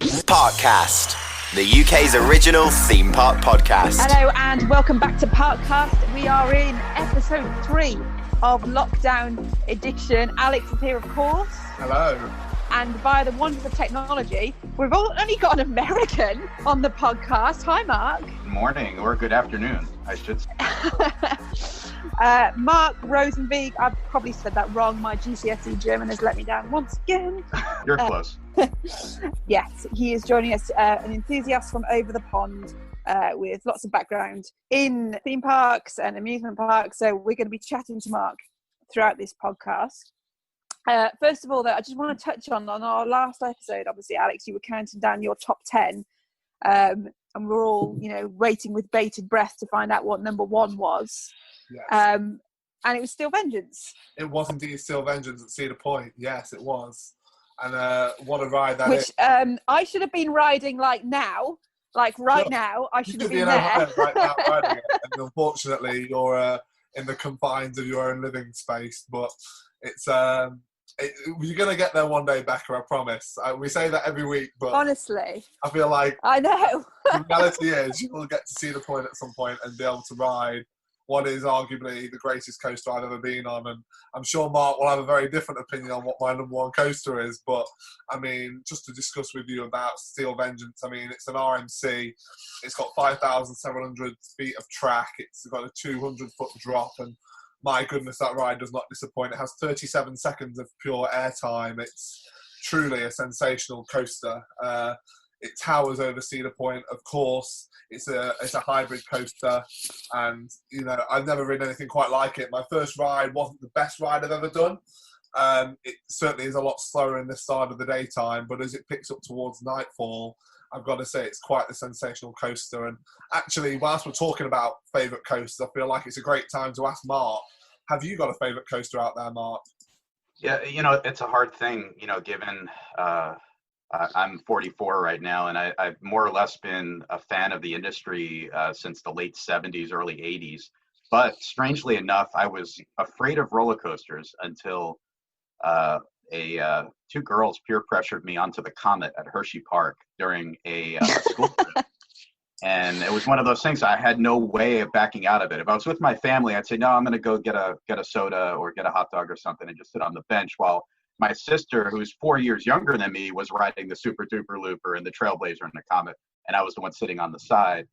Parkcast, the UK's original theme park podcast. Hello and welcome back to Parkcast. We are in episode 3 of Lockdown Edition. Alex is here, of course. Hello. And via the wonders of technology, we've only got an American on the podcast. Hi, Mark. Good morning or good afternoon, I should say. Mark Rosenzweig. I've probably said that wrong. My GCSE German has let me down once again. You're close. Yes, he is joining us, an enthusiast from over the pond with lots of background in theme parks and amusement parks. So we're going to be chatting to Mark throughout this podcast. First of all, though, I just want to touch on our last episode. Obviously, Alex, you were counting down your top 10, and we're all, waiting with bated breath to find out what number 1 was. Yes. And it was Steel Vengeance. It was indeed Steel Vengeance at Cedar Point. Yes, it was. And what a ride that is. Which I should have been riding right now. I should have been there. Right now, riding it. And unfortunately, you're in the confines of your own living space. But it's you're going to get there one day, Becca, I promise. We say that every week, but honestly, I feel like I know. The reality is you will get to Cedar Point at some point and be able to ride what is arguably the greatest coaster I've ever been on. And I'm sure Mark will have a very different opinion on what my number 1 coaster is. But, I mean, just to discuss with you about Steel Vengeance, I mean, it's an RMC. It's got 5,700 feet of track. It's got a 200-foot drop. And my goodness, that ride does not disappoint. It has 37 seconds of pure airtime. It's truly a sensational coaster. It towers over Cedar Point, of course. It's a hybrid coaster, and I've never ridden anything quite like it. My first ride wasn't the best ride I've ever done. It certainly is a lot slower in the start of the daytime, but as it picks up towards nightfall, I've got to say it's quite a sensational coaster. And actually, whilst we're talking about favourite coasters, I feel like it's a great time to ask Mark, have you got a favourite coaster out there, Mark? Yeah, it's a hard thing, given I'm 44 right now, and I've more or less been a fan of the industry since the late 70s, early 80s. But strangely enough, I was afraid of roller coasters until two girls peer pressured me onto the Comet at Hershey Park during a school trip. And it was one of those things I had no way of backing out of it. If I was with my family, I'd say, no, I'm going to go get a soda or get a hot dog or something and just sit on the bench while my sister, who's 4 years younger than me, was riding the Super Duper Looper and the Trailblazer and the Comet, and I was the one sitting on the side.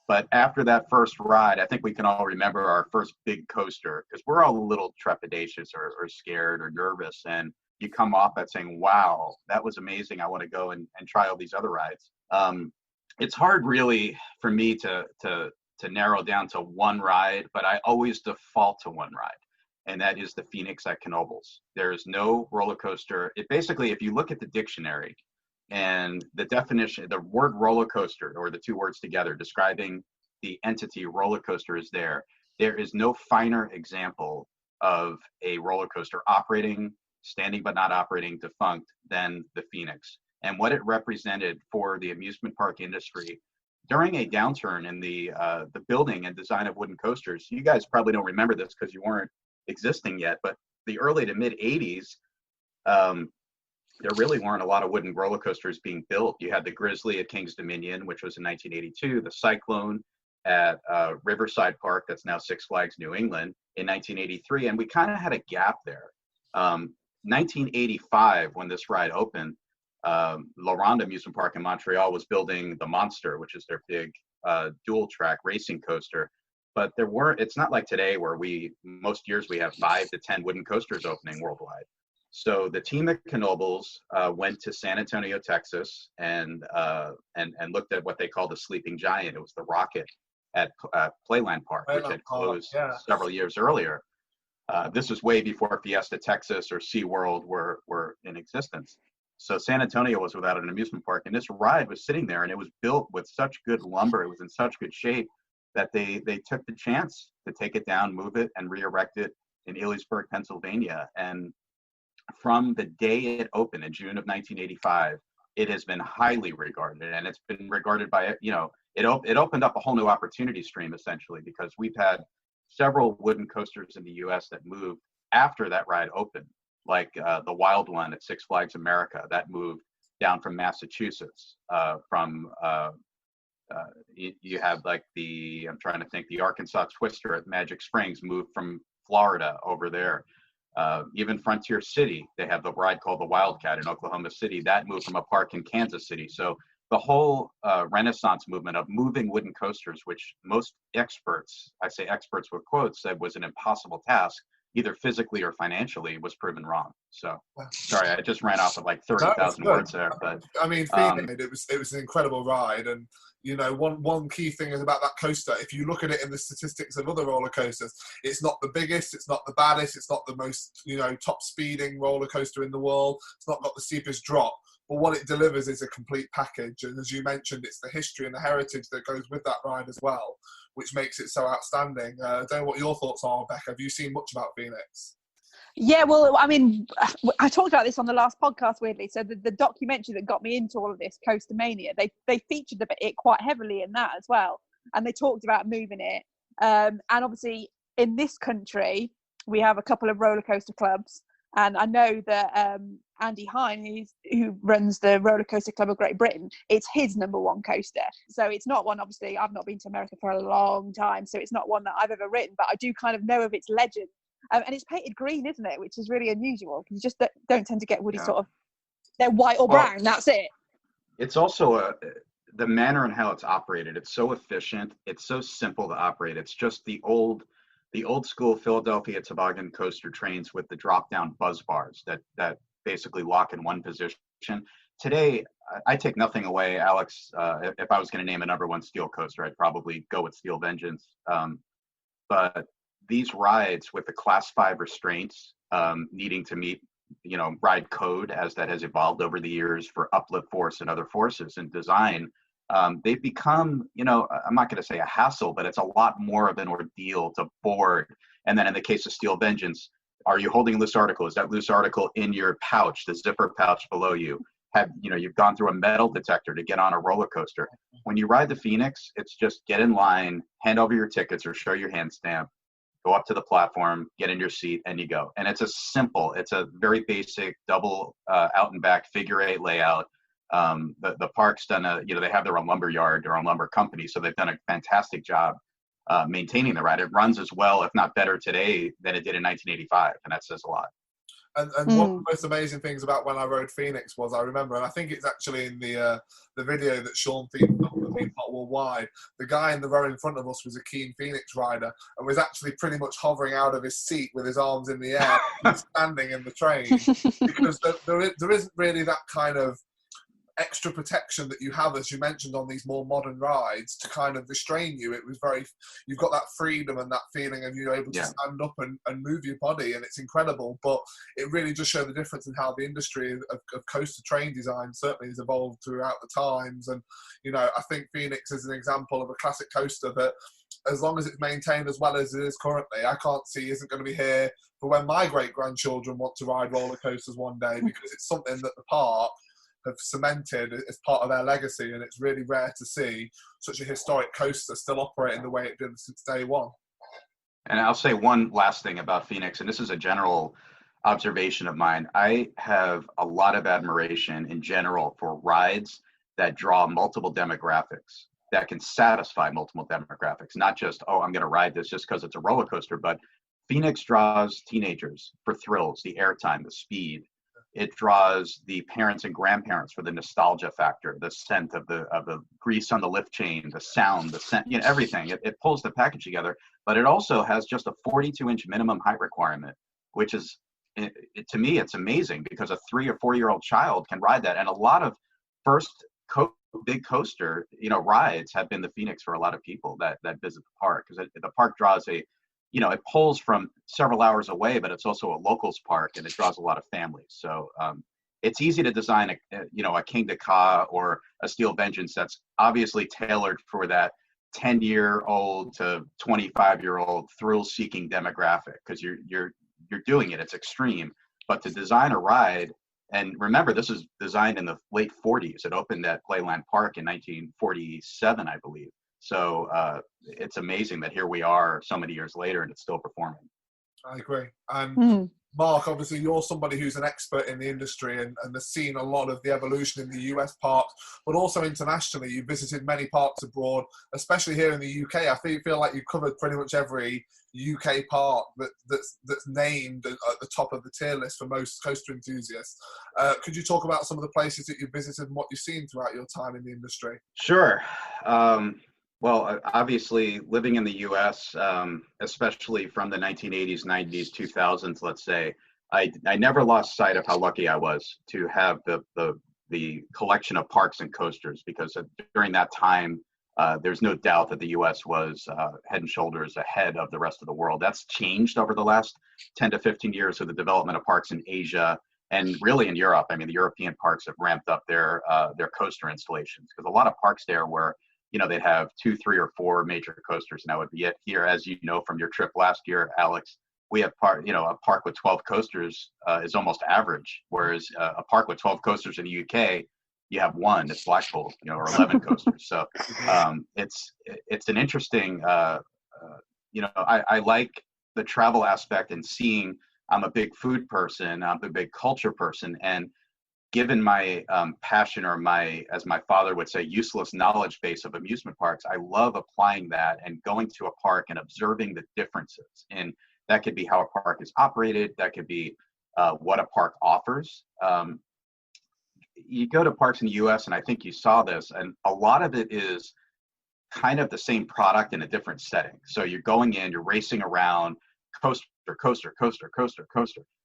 But after that first ride, I think we can all remember our first big coaster, because we're all a little trepidatious or scared or nervous, and you come off that saying, wow, that was amazing. I want to go and try all these other rides. It's hard really for me to narrow down to one ride, but I always default to one ride. And that is the Phoenix at Knoebels. There's no roller coaster. It basically, if you look at the dictionary and the definition, the word roller coaster, or the two words together describing the entity roller coaster is there is no finer example of a roller coaster operating, standing but not operating, defunct, than the Phoenix. And what it represented for the amusement park industry during a downturn in the building and design of wooden coasters. You guys probably don't remember this because you weren't existing yet, but the early to mid 80s, there really weren't a lot of wooden roller coasters being built. You had the Grizzly at King's Dominion, which was in 1982, the Cyclone at Riverside Park, that's now Six Flags New England, in 1983, and we kind of had a gap there. 1985, when this ride opened, La Ronde Amusement Park in Montreal was building the Monster, which is their big dual track racing coaster. But it's not like today where most years we have 5 to 10 wooden coasters opening worldwide. So the team at Knoebels went to San Antonio, Texas, and looked at what they called the sleeping giant. It was the Rocket at Playland Park, which had closed several years earlier. This was way before Fiesta Texas or SeaWorld were in existence. So San Antonio was without an amusement park, and this ride was sitting there, and it was built with such good lumber. It was in such good shape that they took the chance to take it down, move it, and re-erect it in Ellisburg, Pennsylvania. And from the day it opened in June of 1985, it has been highly regarded, and it's been regarded by, it opened up a whole new opportunity stream, essentially, because we've had several wooden coasters in the U.S. that moved after that ride opened, like the Wild One at Six Flags America. That moved down from Massachusetts. You have like I'm trying to think, the Arkansas Twister at Magic Springs moved from Florida over there. Even Frontier City, they have the ride called the Wildcat in Oklahoma City. That moved from a park in Kansas City. So the whole Renaissance movement of moving wooden coasters, which most experts, I say experts with quotes, said was an impossible task, either physically or financially, was proven wrong. So sorry, I just ran off of like 30,000 words there. But I mean, it was an incredible ride. And you know, one key thing is about that coaster. If you look at it in the statistics of other roller coasters, it's not the biggest, it's not the baddest, it's not the most, you know, top speeding roller coaster in the world. It's not got the steepest drop. But what it delivers is a complete package. And as you mentioned, it's the history and the heritage that goes with that ride as well, which makes it so outstanding. I don't know what your thoughts are, Becca. Have you seen much about Phoenix? Yeah, well, I mean, I talked about this on the last podcast, weirdly. So the documentary that got me into all of this, Coaster Mania, they featured it quite heavily in that as well. And they talked about moving it. And obviously, in this country, we have a couple of roller coaster clubs. And I know that Andy Hine, who runs the Roller Coaster Club of Great Britain, it's his number one coaster. So it's not one, obviously, I've not been to America for a long time, so it's not one that I've ever ridden, but I do kind of know of its legend. And it's painted green, isn't it? Which is really unusual, because you just don't tend to get woody sort of, they're white or brown, that's it. It's also the manner in how it's operated. It's so efficient. It's so simple to operate. It's just the old school Philadelphia toboggan coaster trains with the drop down buzz bars that basically lock in one position. Today, I take nothing away, Alex. If I was going to name a number one steel coaster, I'd probably go with Steel Vengeance. But these rides with the Class 5 restraints needing to meet, you know, ride code as that has evolved over the years for uplift force and other forces and design, they've become, you know, I'm not going to say a hassle, but it's a lot more of an ordeal to board. And then in the case of Steel Vengeance, are you holding a loose article? Is that loose article in your pouch, the zipper pouch below you? You've gone through a metal detector to get on a roller coaster. When you ride the Phoenix, it's just get in line, hand over your tickets or show your hand stamp, go up to the platform, get in your seat, and you go. And it's a very basic double out and back figure 8 layout. The park's done they have their own lumber yard, their own lumber company, so they've done a fantastic job maintaining the ride. It runs as well, if not better today than it did in 1985, and that says a lot. And one of the most amazing things about when I rode Phoenix was, I remember, and I think it's actually in the video that Sean themed up the Theme Park Worldwide, the guy in the row in front of us was a keen Phoenix rider and was actually pretty much hovering out of his seat with his arms in the air, standing in the train, because there isn't really that kind of extra protection that you have, as you mentioned, on these more modern rides to kind of restrain you. It was you've got that freedom and that feeling of you're able to stand up and move your body, and it's incredible. But it really just showed the difference in how the industry of coaster train design certainly has evolved throughout the times. And, you know, I think Phoenix is an example of a classic coaster that, as long as it's maintained as well as it is currently, I can't see isn't going to be here for when my great-grandchildren want to ride roller coasters one day, because it's something that the park have cemented as part of their legacy, and it's really rare to see such a historic coaster still operating the way it did since day one. And I'll say one last thing about Phoenix, and this is a general observation of mine. I have a lot of admiration in general for rides that draw multiple demographics, that can satisfy multiple demographics, not just, oh, I'm going to ride this just because it's a roller coaster, but Phoenix draws teenagers for thrills, the airtime, the speed. It draws the parents and grandparents for the nostalgia factor, the scent of the grease on the lift chain, the sound, the scent, everything. It pulls the package together, but it also has just a 42-inch minimum height requirement, which is, to me, it's amazing, because a 3 or 4 year old child can ride that. And a lot of first big coaster, rides have been the Phoenix for a lot of people that visit the park, because the park draws it pulls from several hours away, but it's also a locals park, and it draws a lot of families. So it's easy to design a King de Ka or a Steel Vengeance that's obviously tailored for that 10-year-old to 25-year-old thrill-seeking demographic, because you're doing it. It's extreme. But to design a ride, and remember, this is designed in the late 40s. It opened at Playland Park in 1947, I believe. So it's amazing that here we are so many years later and it's still performing. I agree. And Mark, obviously you're somebody who's an expert in the industry and has seen a lot of the evolution in the US parks, but also internationally. You've visited many parks abroad, especially here in the UK. I feel like you've covered pretty much every UK park that's named at the top of the tier list for most coaster enthusiasts. Could you talk about some of the places that you've visited and what you've seen throughout your time in the industry? Sure. Well, obviously, living in the U.S., especially from the 1980s, 90s, 2000s, let's say, I never lost sight of how lucky I was to have the collection of parks and coasters, because during that time, there's no doubt that the U.S. was head and shoulders ahead of the rest of the world. That's changed over the last 10 to 15 years with the development of parks in Asia and really in Europe. I mean, the European parks have ramped up their coaster installations, because a lot of parks there were, they'd have 2, 3, or 4 major coasters. Now, yet here, as you know from your trip last year, Alex, we have a park with 12 coasters is almost average, whereas a park with 12 coasters in the UK, you have 1. It's Blackpool, or 11 coasters. So it's an interesting. I like the travel aspect and seeing. I'm a big food person. I'm a big culture person, and given my passion, or as my father would say, useless knowledge base of amusement parks, I love applying that and going to a park and observing the differences. And that could be how a park is operated. That could be what a park offers. You go to parks in the U.S., and I think you saw this, and a lot of it is kind of the same product in a different setting. So you're going in, you're racing around, coaster.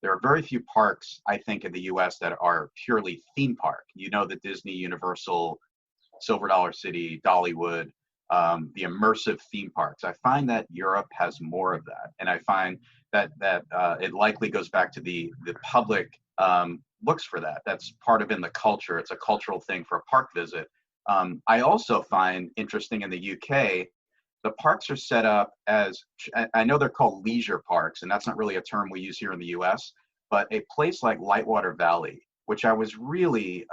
There are very few parks, I think, in the U.S. that are purely theme park. The Disney, Universal, Silver Dollar City, Dollywood, the immersive theme parks. I find that Europe has more of that, and I find that it likely goes back to the public looks for that. That's part of in the culture. It's a cultural thing for a park visit. I also find interesting in the UK. The parks are set up as, I know they're called leisure parks, and that's not really a term we use here in the US, but a place like Lightwater Valley, which I was really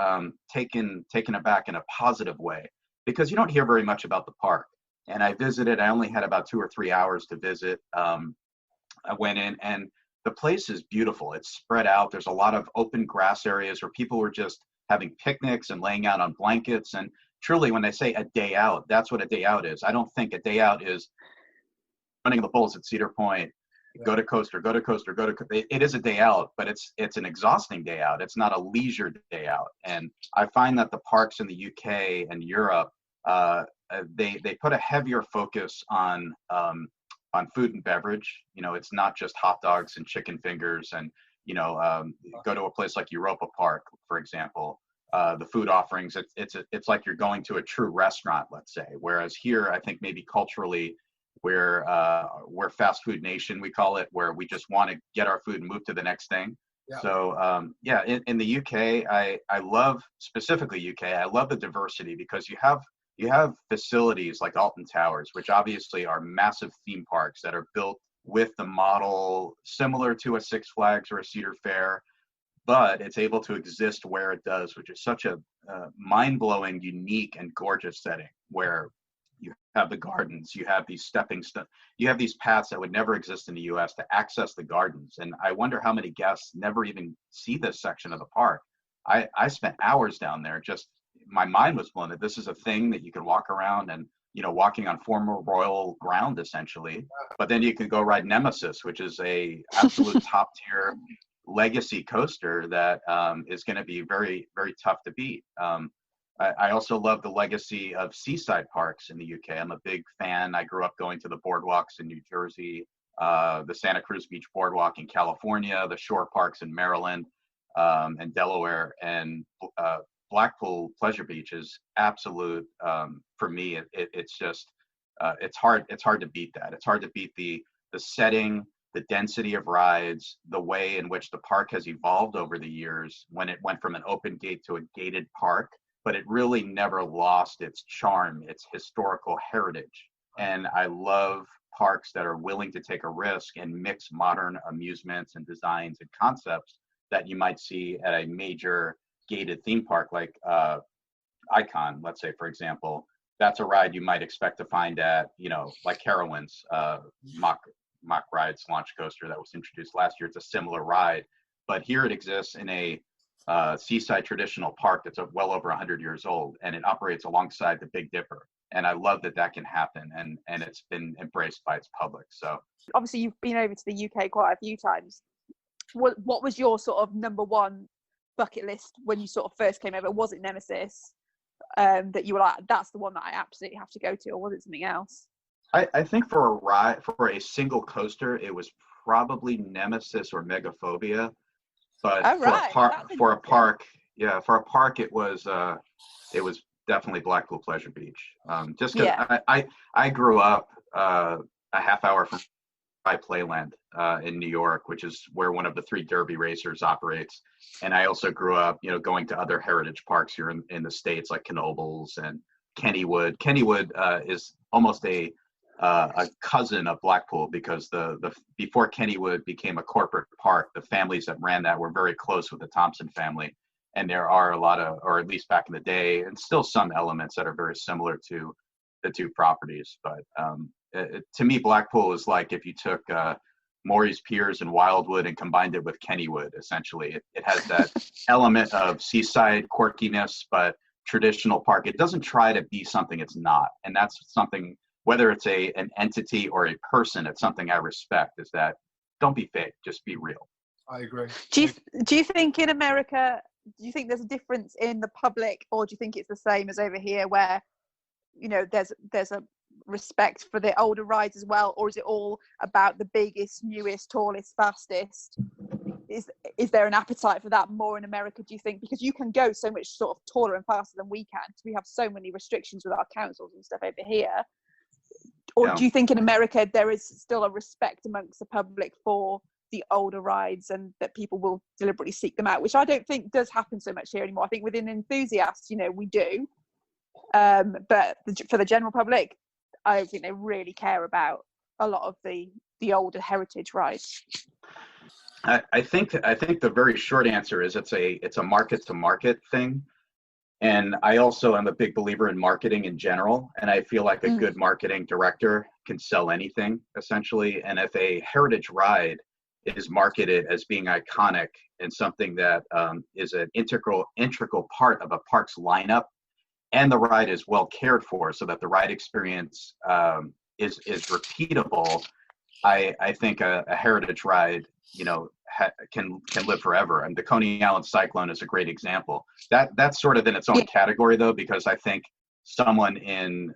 taken aback in a positive way, because you don't hear very much about the park. And I visited, I only had about 2 or 3 hours to visit. I went in, and the place is beautiful. It's spread out. There's a lot of open grass areas where people were just having picnics and laying out on blankets. And truly, when they say a day out, that's what a day out is. I don't think a day out is running the bulls at Cedar Point, go to coaster. It is a day out, but it's an exhausting day out. It's not a leisure day out. And I find that the parks in the UK and Europe, they put a heavier focus on food and beverage. It's not just hot dogs and chicken fingers. And go to a place like Europa Park, for example. The food offerings, it's like you're going to a true restaurant, let's say. Whereas here, I think maybe culturally, we're fast food nation, we call it, where we just want to get our food and move to the next thing. Yeah. So in the UK, I love, specifically UK, I love the diversity, because you have facilities like Alton Towers, which obviously are massive theme parks that are built with the model similar to a Six Flags or a Cedar Fair, but it's able to exist where it does, which is such a mind-blowing, unique, and gorgeous setting, where you have the gardens, you have these you have these paths that would never exist in the US to access the gardens. And I wonder how many guests never even see this section of the park. I spent hours down there, just my mind was blown that this is a thing that you can walk around and, walking on former royal ground, essentially. But then you can go ride Nemesis, which is a absolute top tier legacy coaster that is going to be very, very tough to beat. I also love the legacy of seaside parks in the UK. I'm a big fan. I grew up going to the boardwalks in New Jersey, the Santa Cruz Beach Boardwalk in California, the shore parks in Maryland and Delaware, and Blackpool Pleasure Beach is absolute. For me, it's just it's hard to beat that. It's hard to beat the setting, the density of rides, the way in which the park has evolved over the years, when it went from an open gate to a gated park, but it really never lost its charm, its historical heritage. And I love parks that are willing to take a risk and mix modern amusements and designs and concepts that you might see at a major gated theme park like Icon, let's say, for example. That's a ride you might expect to find at, like Carowinds, Riot's launch coaster that was introduced last year. It's a similar ride, but here it exists in a seaside traditional park that's well over 100 years old, and it operates alongside the Big Dipper. And I love that can happen, and it's been embraced by its public. So obviously you've been over to the UK quite a few times. What was your sort of number one bucket list when you sort of first came over? Was it Nemesis that you were like, that's the one that I absolutely have to go to, or was it something else? I think for a single coaster, it was probably Nemesis or Megaphobia. But for a park, it was definitely Blackpool Pleasure Beach. Just because I grew up a half hour from Playland in New York, which is where one of the 3 Derby racers operates. And I also grew up, going to other heritage parks here in the States, like Knoebels and Kennywood. Kennywood is almost a cousin of Blackpool, because the before Kennywood became a corporate park, the families that ran that were very close with the Thompson family. And there are a lot of, or at least back in the day, and still some elements that are very similar to the 2 properties. But to me, Blackpool is like if you took Morey's Piers and Wildwood and combined it with Kennywood, essentially. It has that element of seaside quirkiness, but traditional park. It doesn't try to be something it's not. And that's something, whether it's an entity or a person, it's something I respect, is that don't be fake, just be real. I agree. Do you think in America, do you think there's a difference in the public, or do you think it's the same as over here, where there's a respect for the older rides as well, or is it all about the biggest, newest, tallest, fastest? Is there an appetite for that more in America, do you think? Because you can go so much sort of taller and faster than we can, because we have so many restrictions with our councils and stuff over here. Or do you think in America there is still a respect amongst the public for the older rides, and that people will deliberately seek them out, which I don't think does happen so much here anymore? I think within enthusiasts, we do, but for the general public, I don't think they really care about a lot of the older heritage rides. I think the very short answer is it's a market to market thing. And I also am a big believer in marketing in general. And I feel like a good marketing director can sell anything, essentially. And if a heritage ride is marketed as being iconic and something that is an integral part of a park's lineup, and the ride is well cared for, so that the ride experience is repeatable, I think a heritage ride, can live forever. And the Coney Island Cyclone is a great example. That's sort of in its own category, though, because I think someone in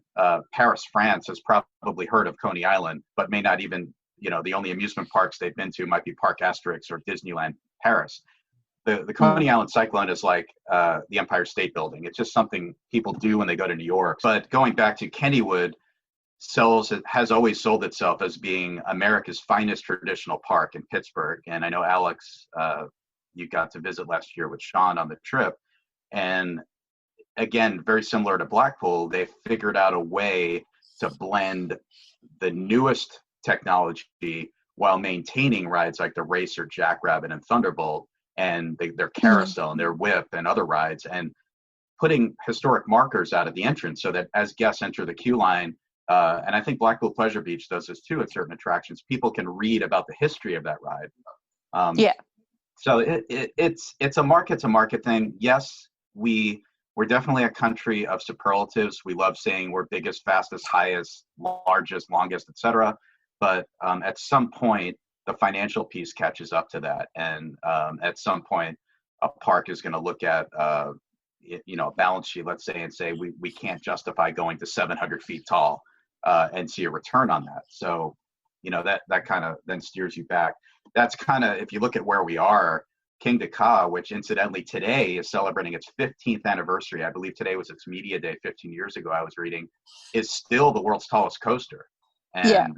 Paris, France, has probably heard of Coney Island, but may not even, the only amusement parks they've been to might be Park Asterix or Disneyland Paris. The Coney Island Cyclone is like the Empire State Building. It's just something people do when they go to New York. But going back to Kennywood, has always sold itself as being America's finest traditional park in Pittsburgh. And I know, Alex, you got to visit last year with Sean on the trip. And again, very similar to Blackpool, they figured out a way to blend the newest technology while maintaining rides like the Racer, Jackrabbit, and Thunderbolt, and their carousel and their whip and other rides, and putting historic markers out at the entrance so that as guests enter the queue line, and I think Blackpool Pleasure Beach does this too at certain attractions, people can read about the history of that ride. So it's a market to market thing. Yes, we're definitely a country of superlatives. We love saying we're biggest, fastest, highest, largest, longest, etc. But at some point, the financial piece catches up to that, and at some point, a park is going to look at a balance sheet, let's say, and say we can't justify going to 700 feet tall and see a return on that. So, that kind of then steers you back. That's kind of, if you look at where we are, King Ka, which incidentally today is celebrating its 15th anniversary. I believe today was its media day 15 years ago, I was reading, is still the world's tallest coaster. And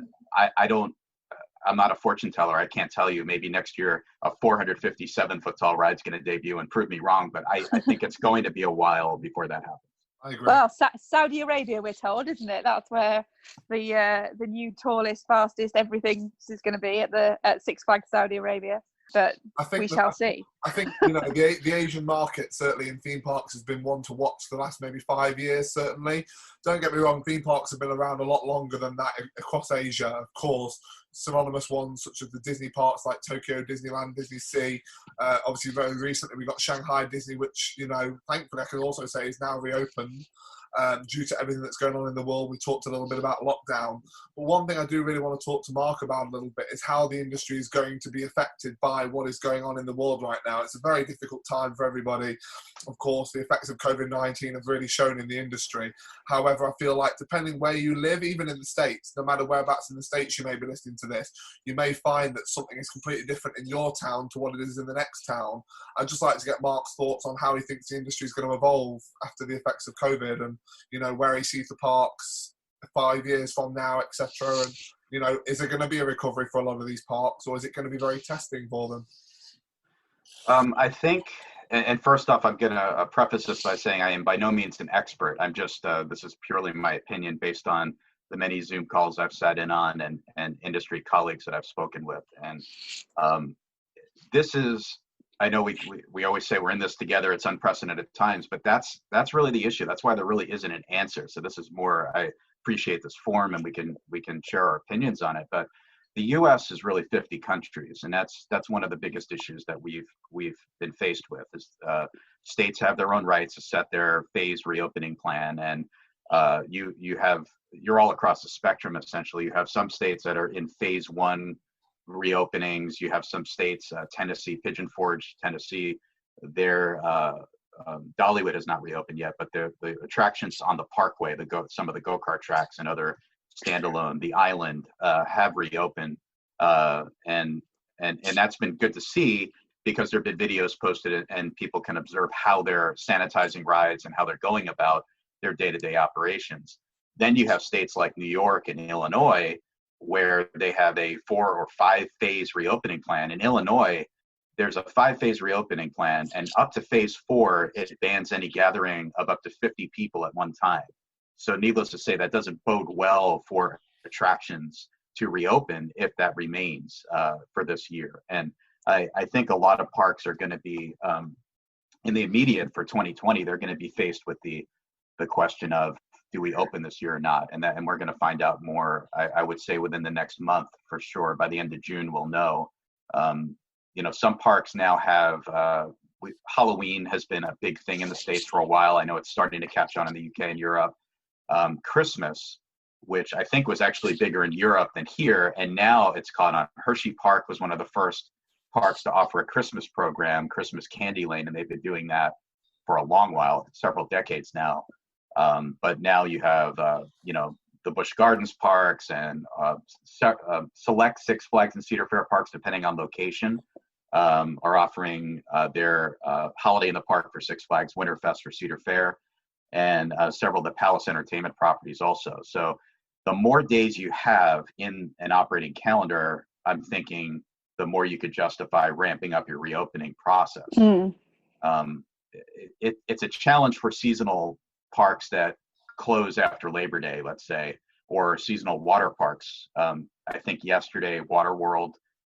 I'm not a fortune teller. I can't tell you, maybe next year a 457-foot tall ride's going to debut and prove me wrong, but I think it's going to be a while before that happens. I agree. Well, Saudi Arabia, we're told, isn't it? That's where the new tallest, fastest everything is going to be at Six Flags Saudi Arabia. But we shall see. I think the Asian market, certainly in theme parks, has been one to watch the last maybe 5 years, certainly. Don't get me wrong, theme parks have been around a lot longer than that across Asia, of course. synonymous ones such as the Disney parks like Tokyo Disneyland, Disney Sea. Obviously, very recently we got Shanghai Disney, which, you know, thankfully I can also say is now reopened. Due to everything that's going on in the world. We talked a little bit about lockdown. But one thing I do really want to talk to Mark about a little bit is how the industry is going to be affected by what is going on in the world right now. It's a very difficult time for everybody. Of course, the effects of COVID-19 have really shown in the industry. However, I feel like depending where you live, even in the States, no matter whereabouts in the States you may be listening to this, you may find that something is completely different in your town to what it is in the next town. I'd just like to get Mark's thoughts on how he thinks the industry is going to evolve after the effects of COVID, and, you know, where he sees the parks 5 years from now, etc. And, you know, is there going to be a recovery for a lot of these parks, or is it going to be very testing for them? I think, and first off, I'm going to preface this by saying I am by no means an expert. I'm just, this is purely my opinion based on the many Zoom calls I've sat in on and industry colleagues that I've spoken with. And this is, I know we always say we're in this together, it's unprecedented times, but that's really the issue. That's why there really isn't an answer. So this is more, I appreciate this forum and we can share our opinions on it. But the US is really 50 countries, and that's one of the biggest issues that we've been faced with is states have their own rights to set their phased reopening plan, and you're all across the spectrum essentially. You have some states that are in phase one reopenings. You have some states, Tennessee, Pigeon Forge, Tennessee, their Dollywood has not reopened yet, but the attractions on the Parkway, some of the go-kart tracks and other standalone, the island, have reopened, and that's been good to see because there have been videos posted and people can observe how they're sanitizing rides and how they're going about their day-to-day operations. Then you have states like New York and Illinois where they have a 4 or 5 phase reopening plan. In Illinois, there's a 5-phase reopening plan, and up to phase 4, it bans any gathering of up to 50 people at one time. So needless to say, that doesn't bode well for attractions to reopen if that remains for this year. And I think a lot of parks are going to be, in the immediate for 2020, they're going to be faced with the question of, do we open this year or not? And we're going to find out more, I would say, within the next month for sure. By the end of June, we'll know. You know, some parks now have, Halloween has been a big thing in the States for a while. I know it's starting to catch on in the UK and Europe. Christmas, which I think was actually bigger in Europe than here, and now it's caught on. Hershey Park was one of the first parks to offer a Christmas program, Christmas Candy Lane, and they've been doing that for a long while, several decades now. But now you have, you know, the Busch Gardens parks and select Six Flags and Cedar Fair parks, depending on location, are offering their Holiday in the Park for Six Flags, Winterfest for Cedar Fair, and several of the Palace Entertainment properties also. So the more days you have in an operating calendar, I'm thinking the more you could justify ramping up your reopening process. It's a challenge for seasonal parks that close after Labor Day, let's say, or seasonal water parks. I think yesterday, Waterworld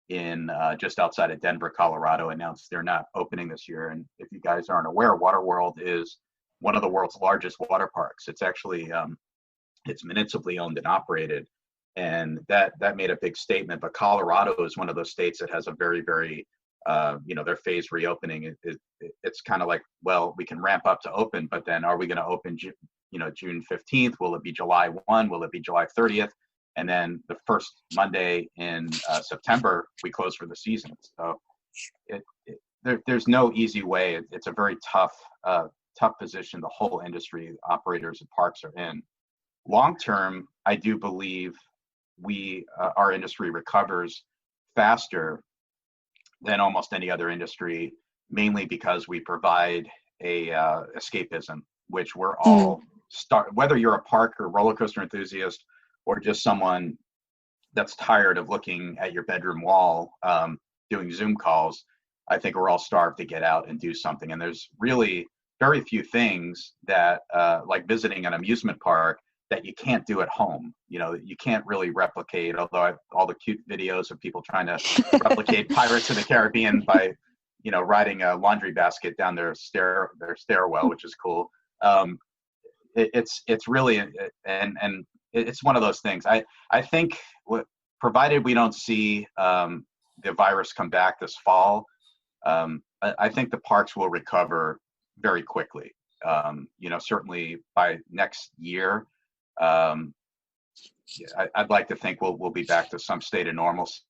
in just outside of Denver, Colorado, announced they're not opening this year. And if you guys aren't aware, Waterworld is one of the world's largest water parks. It's actually, it's municipally owned and operated. And that made a big statement. But Colorado is one of those states that has a very, very, you know, their phased reopening. It's kind of like, well, we can ramp up to open, but then are we going to open, you know, June 15th? Will it be July 1? Will it be July 30th? And then the first Monday in September, we close for the season. So there's no easy way. It's a very tough position the whole industry, operators and parks are in. Long term, I do believe our industry recovers faster than almost any other industry, mainly because we provide a escapism, which we're all whether you're a park or roller coaster enthusiast or just someone that's tired of looking at your bedroom wall doing Zoom calls. I think we're all starved to get out and do something. And there's really very few things that, like visiting an amusement park, that you can't do at home. You know, you can't really replicate, although all the cute videos of people trying to replicate Pirates of the Caribbean by, you know, riding a laundry basket down their stairwell, which is cool. It's really, and it's one of those things. I think provided we don't see the virus come back this fall, I think the parks will recover very quickly. Certainly by next year, I'd like to think we'll be back to some state of normalcy.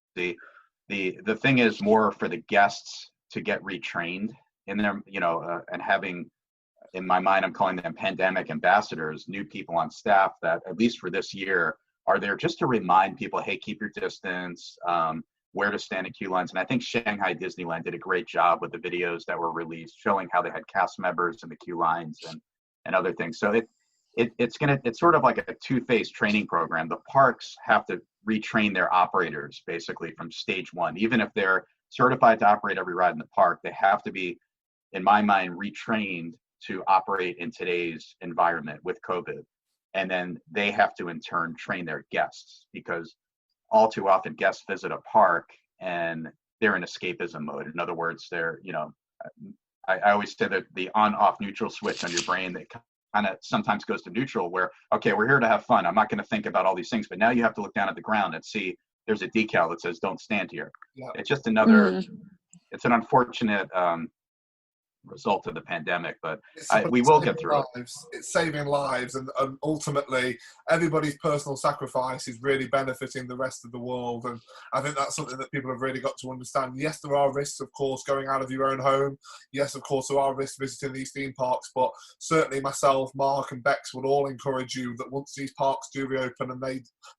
The thing is more for the guests to get retrained in their, and having, in my mind, I'm calling them pandemic ambassadors, new people on staff that, at least for this year, are there just to remind people, hey, keep your distance, where to stand in queue lines. And I think Shanghai Disneyland did a great job with the videos that were released, showing how they had cast members in the queue lines and other things. So it's sort of like a two-phase training program. The parks have to retrain their operators basically from stage one. Even if they're certified to operate every ride in the park, they have to be, in my mind, retrained to operate in today's environment with COVID. And then they have to in turn train their guests, because all too often guests visit a park and they're in escapism mode. In other words, they're, I always say that the on-off neutral switch on your brain that kind of sometimes goes to neutral, where, okay, we're here to have fun. I'm not going to think about all these things, but now you have to look down at the ground and see there's a decal that says don't stand here. Yeah. It's just another, it's an unfortunate result of the pandemic, but we will get through it. It's saving lives, and ultimately everybody's personal sacrifice is really benefiting the rest of the world, and I think that's something that people have really got to understand. Yes, there are risks, of course, going out of your own home. Yes, of course, there are risks visiting these theme parks, but certainly myself, Mark and Bex would all encourage you that once these parks do reopen and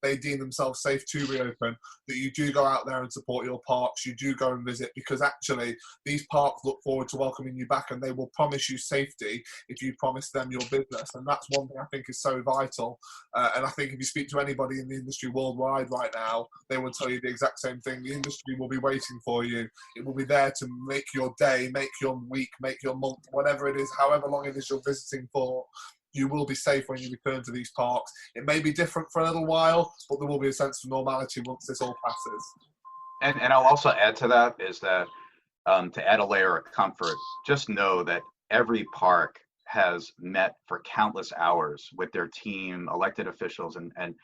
they deem themselves safe to reopen, that you do go out there and support your parks, you do go and visit, because actually these parks look forward to welcoming you back, and they will promise you safety if you promise them your business. And that's one thing I think is so vital. And I think if you speak to anybody in the industry worldwide right now, they will tell you the exact same thing. The industry will be waiting for you. It will be there to make your day, make your week, make your month, whatever it is, however long it is you're visiting for. You will be safe when you return to these parks. It may be different for a little while, but there will be a sense of normality once this all passes. And I'll also add to that is that to add a layer of comfort, just know that every park has met for countless hours with their team, elected officials, and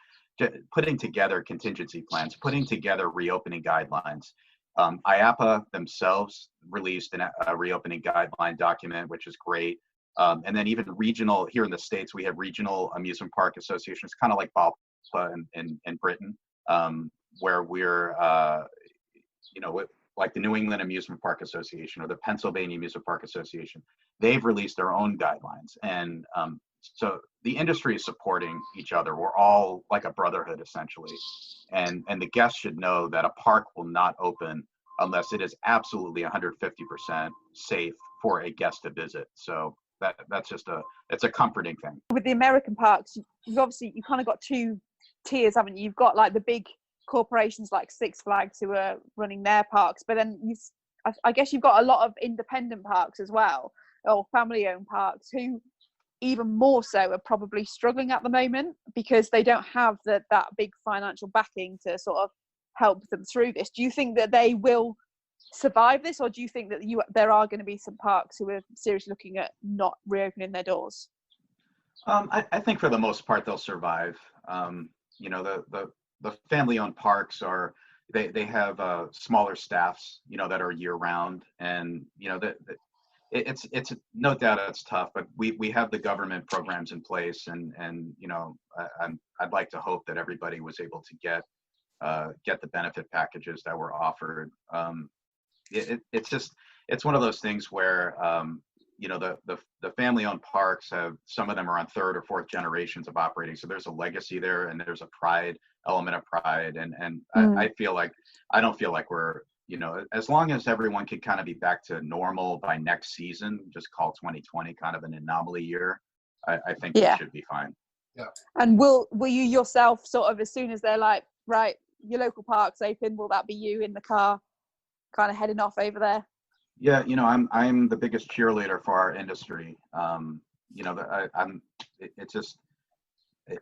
putting together contingency plans, putting together reopening guidelines. IAPA themselves released a reopening guideline document, which is great. And then even regional, here in the States, we have regional amusement park associations, kind of like BALPA in Britain, where we're, like the New England Amusement Park Association or the Pennsylvania Amusement Park Association, they've released their own guidelines. And so the industry is supporting each other. We're all like a brotherhood, essentially. And the guests should know that a park will not open unless it is absolutely 150% safe for a guest to visit. So that's just it's a comforting thing. With the American parks, you kind of got two tiers, haven't you? You've got like the big corporations like Six Flags who are running their parks, but then I guess you've got a lot of independent parks as well, or family-owned parks, who even more so are probably struggling at the moment because they don't have that big financial backing to sort of help them through this. Do you think that they will survive this, or do you think that there are going to be some parks who are seriously looking at not reopening their doors? I think for the most part they'll survive. The family-owned parks they have smaller staffs, that are year-round, and it's no doubt it's tough, but we have the government programs in place, and I'd like to hope that everybody was able to get the benefit packages that were offered. It's one of those things where the family-owned parks some of them are on third or fourth generations of operating, so there's a legacy there, and there's a element of pride, and I don't feel like we're, as long as everyone can kind of be back to normal by next season, just call 2020 kind of an anomaly year, I think we should be fine. Yeah. And will you yourself sort of, as soon as they're like, right, your local park's open, will that be you in the car kind of heading off over there? Yeah, I'm the biggest cheerleader for our industry.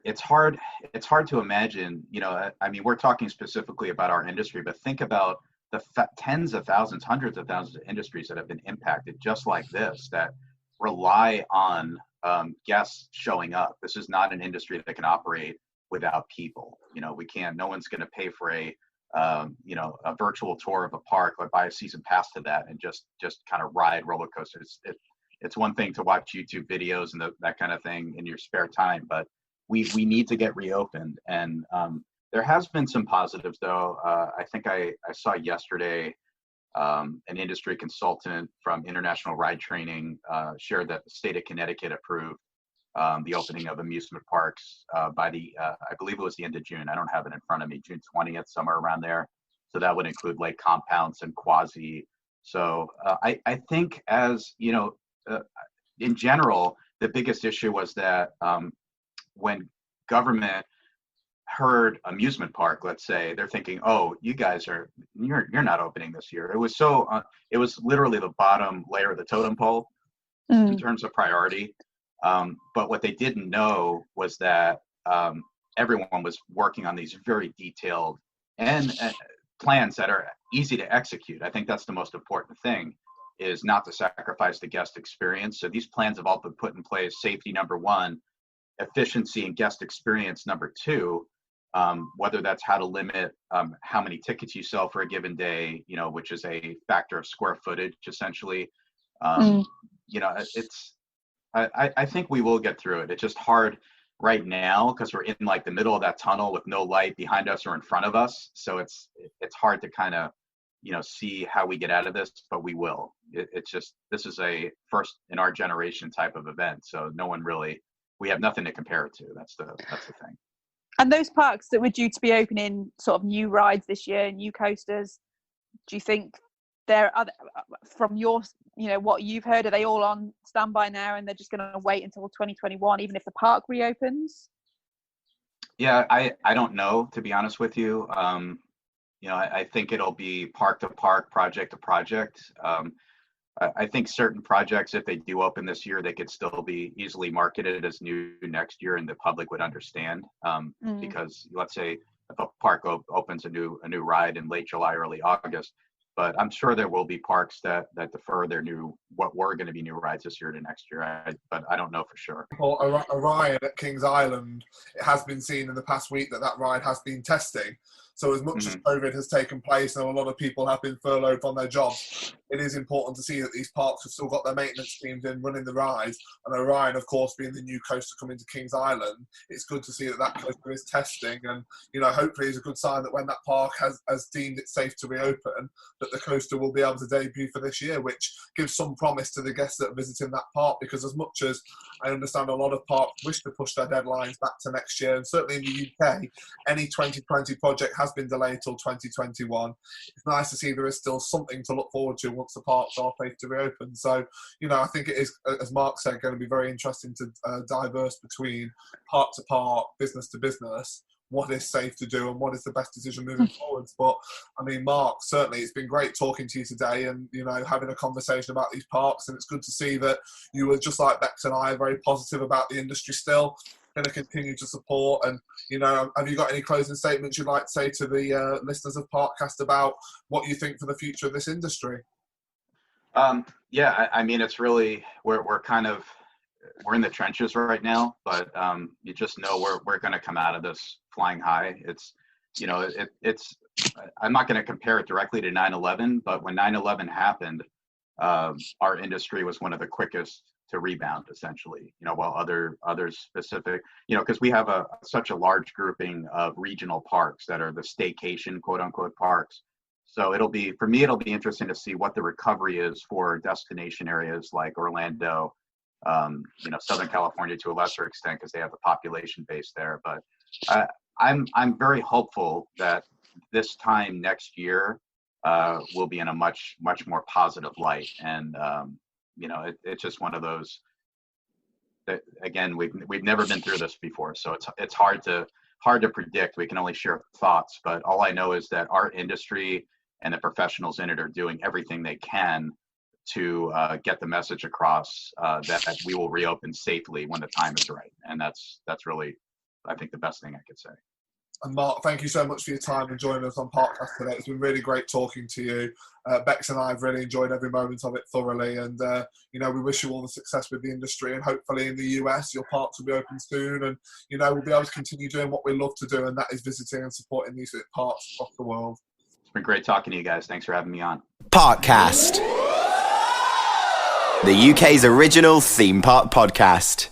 It's hard to imagine, we're talking specifically about our industry, but think about the tens of thousands, hundreds of thousands of industries that have been impacted just like this, that rely on guests showing up. This is not an industry that can operate without people. We can't. No one's going to pay for a virtual tour of a park or buy a season pass to that and just kind of ride roller coasters. It's one thing to watch YouTube videos and that kind of thing in your spare time, but we need to get reopened. And there has been some positives, though. I think I saw yesterday an industry consultant from International Ride Training shared that the state of Connecticut approved the opening of amusement parks by I believe it was the end of June. I don't have it in front of me, June 20th, somewhere around there. So that would include lake compounds and quasi. So I think in general, the biggest issue was that when government heard amusement park, let's say, they're thinking, oh, you guys you're not opening this year. It was literally the bottom layer of the totem pole in terms of priority. But what they didn't know was that everyone was working on these very detailed and plans that are easy to execute. I think that's the most important thing, is not to sacrifice the guest experience. So these plans have all been put in place. Safety, number one, efficiency and guest experience, number two, whether that's how to limit how many tickets you sell for a given day, which is a factor of square footage, essentially. I think we will get through it. It's just hard right now because we're in like the middle of that tunnel with no light behind us or in front of us. So it's hard to kind of, see how we get out of this, but we will. It's just, this is a first in our generation type of event. So we have nothing to compare it to. That's the thing. And those parks that were due to be opening sort of new rides this year, new coasters, do you think there are, from your, what you've heard, are they all on standby now and they're just going to wait until 2021, even if the park reopens? Yeah, I don't know, to be honest with you. I think it'll be park to park, project to project. I think certain projects, if they do open this year, they could still be easily marketed as new next year and the public would understand. Because let's say if a park opens a new ride in late July, early August, but I'm sure there will be parks that defer what were going to be new rides this year to next year. But I don't know for sure. Well, a Riot at Kings Island, it has been seen in the past week that ride has been testing. So as much as COVID has taken place and a lot of people have been furloughed from their jobs, it is important to see that these parks have still got their maintenance teams in running the rides. And Orion, of course, being the new coaster coming to Kings Island, it's good to see that coaster is testing. And, hopefully it's a good sign that when that park has deemed it safe to reopen, that the coaster will be able to debut for this year, which gives some promise to the guests that are visiting that park. Because as much as I understand a lot of parks wish to push their deadlines back to next year, and certainly in the UK, any 2020 project has been delayed till 2021. It's nice to see there is still something to look forward to once the parks are safe to reopen. So, I think it is, as Mark said, going to be very interesting to diverse between park to park, business to business, what is safe to do and what is the best decision moving forwards. But I mean, Mark, certainly it's been great talking to you today and, having a conversation about these parks. And it's good to see that you were, just like Bex and I, very positive about the industry still, going to continue to support. And, have you got any closing statements you'd like to say to the listeners of Parkcast about what you think for the future of this industry? Yeah, I mean, it's really, we're in the trenches right now, but you just know we're going to come out of this flying high. It's, I'm not going to compare it directly to 9/11, but when 9/11 happened, our industry was one of the quickest to rebound, essentially, while others specific, because we have such a large grouping of regional parks that are the staycation, quote unquote, parks. So it'll be interesting to see what the recovery is for destination areas like Orlando, Southern California to a lesser extent because they have the population base there. But I'm very hopeful that this time next year will be in a much more positive light. And it's just one of those that, again, we've never been through this before, so it's hard to predict. We can only share thoughts, but all I know is that our industry and the professionals in it are doing everything they can to get the message across that we will reopen safely when the time is right. And that's really, I think, the best thing I could say. And Mark, thank you so much for your time and joining us on Parkcast today. It's been really great talking to you. Bex and I have really enjoyed every moment of it thoroughly, and we wish you all the success with the industry, and hopefully in the US your parks will be open soon, and we'll be able to continue doing what we love to do, and that is visiting and supporting these parks across the world. It's been great talking to you guys. Thanks for having me on. Parkcast, the UK's original theme park podcast.